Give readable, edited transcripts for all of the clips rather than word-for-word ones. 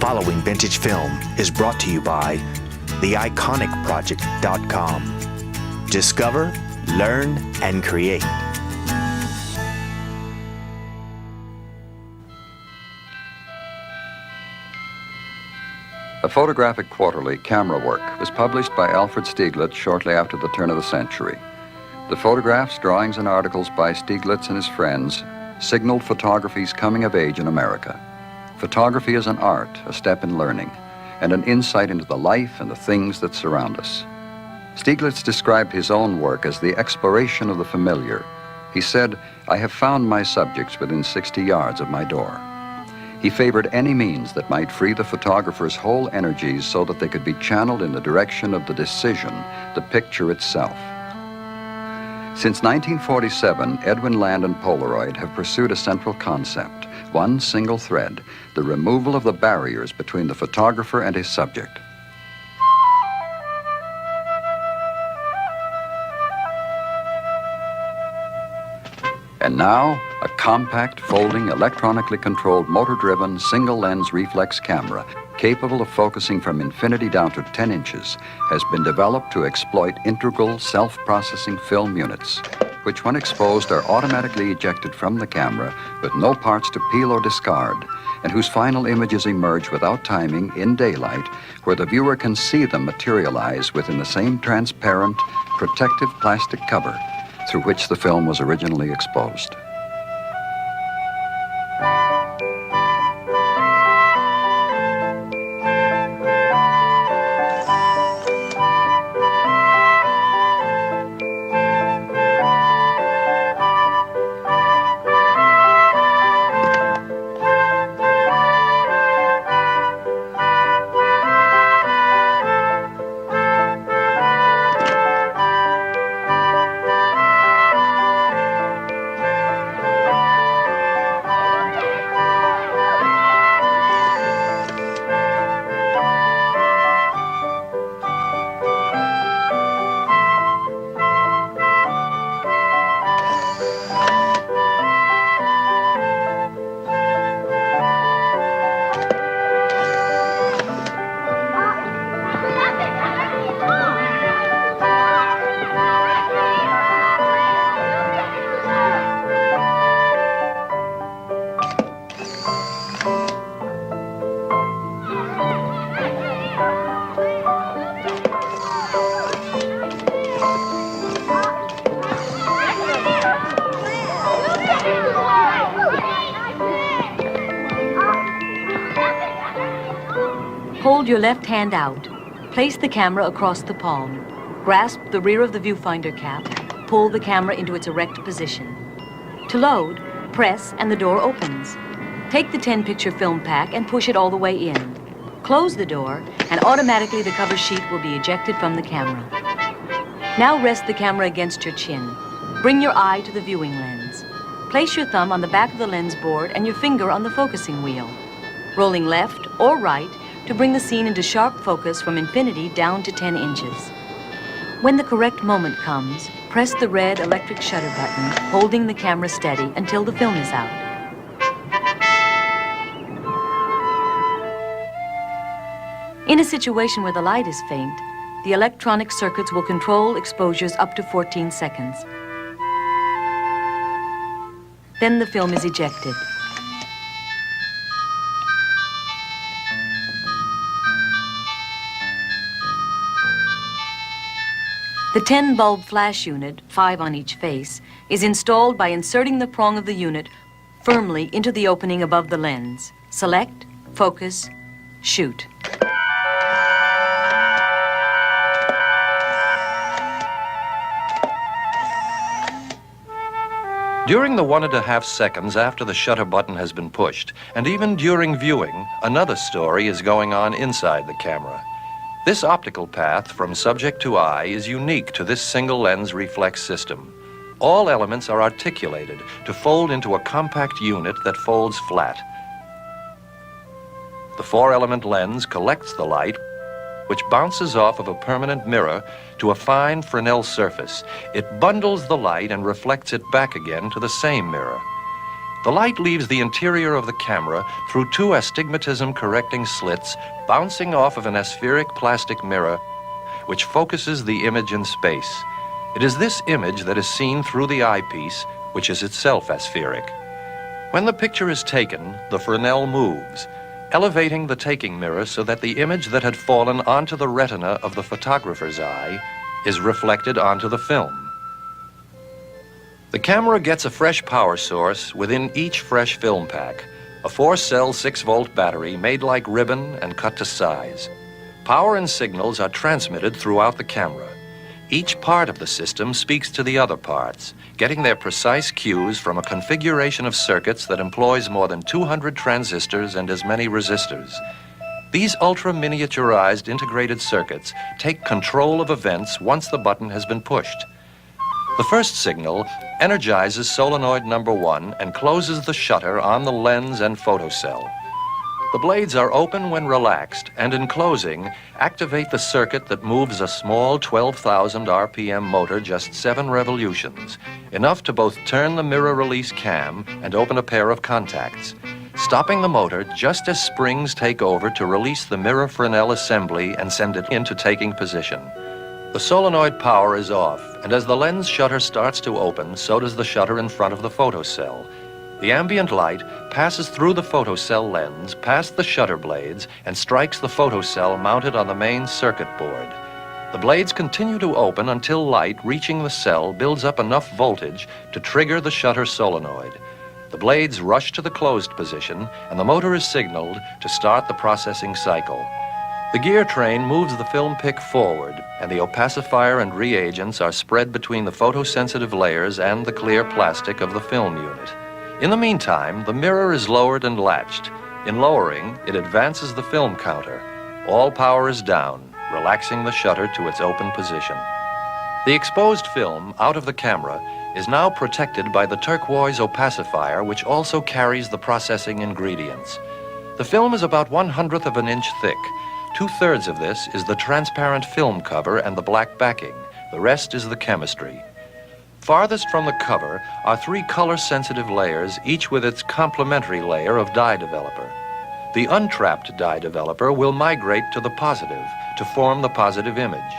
following vintage film is brought to you by the iKonicProject.com. Discover, learn, and create. A photographic quarterly, Camera Work, was published by Alfred Stieglitz shortly after the turn of the century. The photographs, drawings, and articles by Stieglitz and his friends signaled photography's coming of age in America. Photography is an art, a step in learning, and an insight into the life and the things that surround us. Stieglitz described his own work as the exploration of the familiar. He said, "I have found my subjects within 60 yards of my door." He favored any means that might free the photographer's whole energies so that they could be channeled in the direction of the decision, the picture itself. Since 1947, Edwin Land and Polaroid have pursued a central concept, one single thread, the removal of the barriers between the photographer and his subject. And now, a compact, folding, electronically controlled, motor-driven, single-lens reflex camera capable of focusing from infinity down to 10 inches has been developed to exploit integral, self-processing film units, which when exposed are automatically ejected from the camera with no parts to peel or discard, and whose final images emerge without timing in daylight, where the viewer can see them materialize within the same transparent, protective plastic cover through which the film was originally exposed. Hold your left hand out. Place the camera across the palm. Grasp the rear of the viewfinder cap. Pull the camera into its erect position. To load, press and the door opens. Take the 10-picture film pack and push it all the way in. Close the door and automatically the cover sheet will be ejected from the camera. Now rest the camera against your chin. Bring your eye to the viewing lens. Place your thumb on the back of the lens board and your finger on the focusing wheel. Rolling left or right to bring the scene into sharp focus from infinity down to 10 inches. When the correct moment comes, press the red electric shutter button, holding the camera steady until the film is out. In a situation where the light is faint, the electronic circuits will control exposures up to 14 seconds. Then the film is ejected. The 10-bulb flash unit, 5 on each face, is installed by inserting the prong of the unit firmly into the opening above the lens. Select, focus, shoot. During the 1.5 seconds after the shutter button has been pushed, and even during viewing, another story is going on inside the camera. This optical path from subject to eye is unique to this single lens reflex system. All elements are articulated to fold into a compact unit that folds flat. The 4-element lens collects the light, which bounces off of a permanent mirror to a fine Fresnel surface. It bundles the light and reflects it back again to the same mirror. The light leaves the interior of the camera through two astigmatism-correcting slits bouncing off of an aspheric plastic mirror, which focuses the image in space. It is this image that is seen through the eyepiece, which is itself aspheric. When the picture is taken, the Fresnel moves, elevating the taking mirror so that the image that had fallen onto the retina of the photographer's eye is reflected onto the film. The camera gets a fresh power source within each fresh film pack, a 4-cell 6-volt battery made like ribbon and cut to size. Power and signals are transmitted throughout the camera. Each part of the system speaks to the other parts, getting their precise cues from a configuration of circuits that employs more than 200 transistors and as many resistors. These ultra-miniaturized integrated circuits take control of events once the button has been pushed. The first signal energizes solenoid number 1 and closes the shutter on the lens and photocell. The blades are open when relaxed and in closing activate the circuit that moves a small 12,000 RPM motor just 7 revolutions, enough to both turn the mirror release cam and open a pair of contacts, stopping the motor just as springs take over to release the mirror Fresnel assembly and send it into taking position. The solenoid power is off, and as the lens shutter starts to open, so does the shutter in front of the photocell. The ambient light passes through the photocell lens, past the shutter blades, and strikes the photocell mounted on the main circuit board. The blades continue to open until light reaching the cell builds up enough voltage to trigger the shutter solenoid. The blades rush to the closed position, and the motor is signaled to start the processing cycle. The gear train moves the film pick forward, and the opacifier and reagents are spread between the photosensitive layers and the clear plastic of the film unit. In the meantime, the mirror is lowered and latched. In lowering, it advances the film counter. All power is down, relaxing the shutter to its open position. The exposed film out of the camera is now protected by the turquoise opacifier, which also carries the processing ingredients. The film is about 1/100 of an inch thick. 2/3 of this is the transparent film cover and the black backing. The rest is the chemistry. Farthest from the cover are 3 color-sensitive layers, each with its complementary layer of dye developer. The untrapped dye developer will migrate to the positive to form the positive image.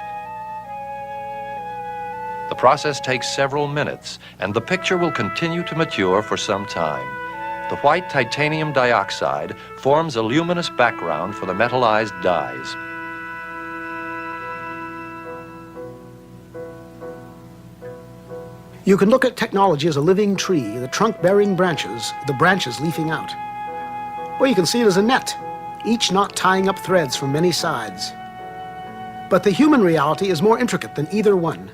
The process takes several minutes, and the picture will continue to mature for some time. The white titanium dioxide forms a luminous background for the metallized dyes. You can look at technology as a living tree, the trunk bearing branches, the branches leafing out. Or you can see it as a net, each knot tying up threads from many sides. But the human reality is more intricate than either one.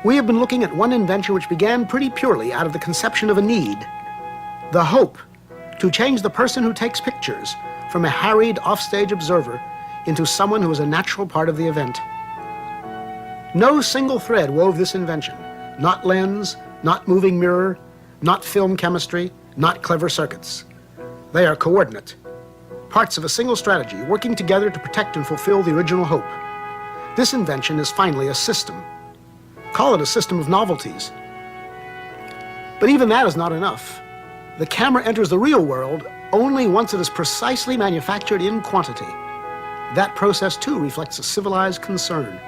We have been looking at one invention which began pretty purely out of the conception of a need. The hope to change the person who takes pictures from a harried offstage observer into someone who is a natural part of the event. No single thread wove this invention. Not lens, not moving mirror, not film chemistry, not clever circuits. They are coordinate, parts of a single strategy working together to protect and fulfill the original hope. This invention is finally a system. Call it a system of novelties. But even that is not enough. The camera enters the real world only once it is precisely manufactured in quantity. That process, too, reflects a civilized concern.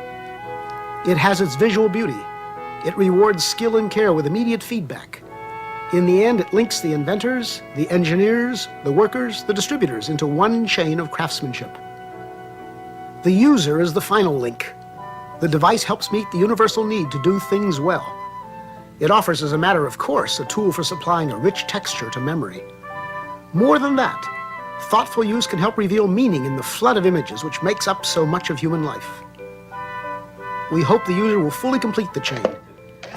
It has its visual beauty. It rewards skill and care with immediate feedback. In the end, it links the inventors, the engineers, the workers, the distributors into one chain of craftsmanship. The user is the final link. The device helps meet the universal need to do things well. It offers, as a matter of course, a tool for supplying a rich texture to memory. More than that, thoughtful use can help reveal meaning in the flood of images which makes up so much of human life. We hope the user will fully complete the chain,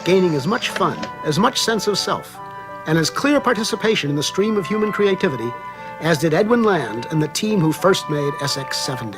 gaining as much fun, as much sense of self, and as clear participation in the stream of human creativity as did Edwin Land and the team who first made SX70.